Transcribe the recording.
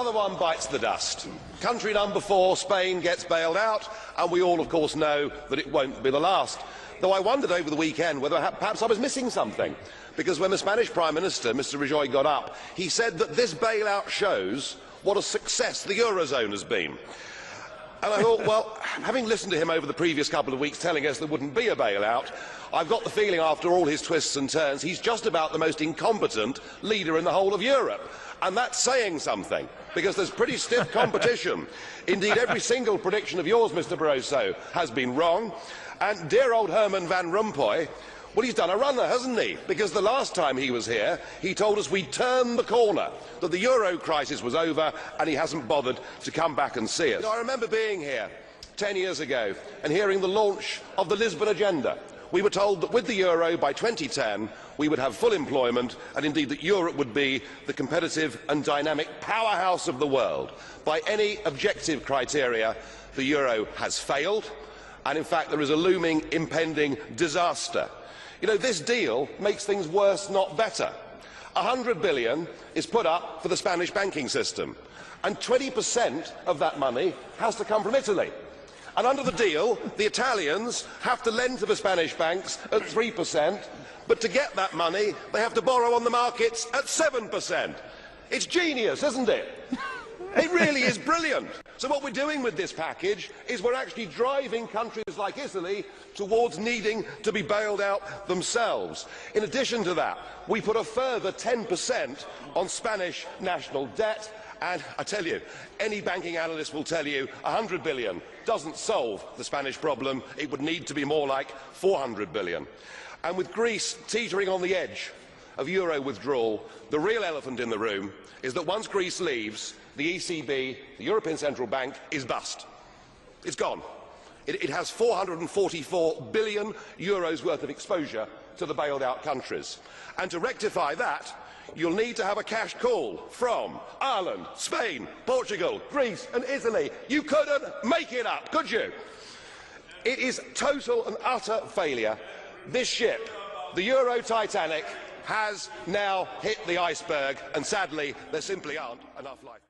another one bites the dust. Country number 4, Spain, gets bailed out, and we all, of course, know that it won't be the last. Though I wondered over the weekend whether perhaps I was missing something, because when the Spanish Prime Minister, Mr. Rajoy, got up, he said that this bailout shows what a success the Eurozone has been. And I thought, well, having listened to him over the previous couple of weeks telling us there wouldn't be a bailout, I've got the feeling after all his twists and turns, he's just about the most incompetent leader in the whole of Europe. And that's saying something, because there's pretty stiff competition. Indeed, every single prediction of yours, Mr. Barroso, has been wrong. And dear old Herman Van Rompuy, well, he's done a runner, hasn't he? Because the last time he was here, he told us we'd turned the corner, that the euro crisis was over, and he hasn't bothered to come back and see us. I remember being here 10 years ago and hearing the launch of the Lisbon Agenda. We were told that with the euro by 2010 we would have full employment, and indeed that Europe would be the competitive and dynamic powerhouse of the world. By any objective criteria, the euro has failed, and in fact there is a looming impending disaster. You know, this deal makes things worse, not better. 100 billion is put up for the Spanish banking system, and 20% of that money has to come from Italy. And under the deal, the Italians have to lend to the Spanish banks at 3%, but to get that money, they have to borrow on the markets at 7%. It's genius, isn't it? It really is brilliant. So what we're doing with this package is we're actually driving countries like Italy towards needing to be bailed out themselves. In addition to that, we put a further 10% on Spanish national debt. And I tell you, any banking analyst will tell you 100 billion doesn't solve the Spanish problem. It would need to be more like 400 billion. And with Greece teetering on the edge of euro withdrawal, the real elephant in the room is that once Greece leaves, the ECB, the European Central Bank, is bust. It's gone. It has 444 billion euros worth of exposure to the bailed out countries. And to rectify that, you'll need to have a cash call from Ireland, Spain, Portugal, Greece and Italy. You couldn't make it up, could you? It is total and utter failure. This ship, the Euro Titanic, has now hit the iceberg, and sadly there simply aren't enough life.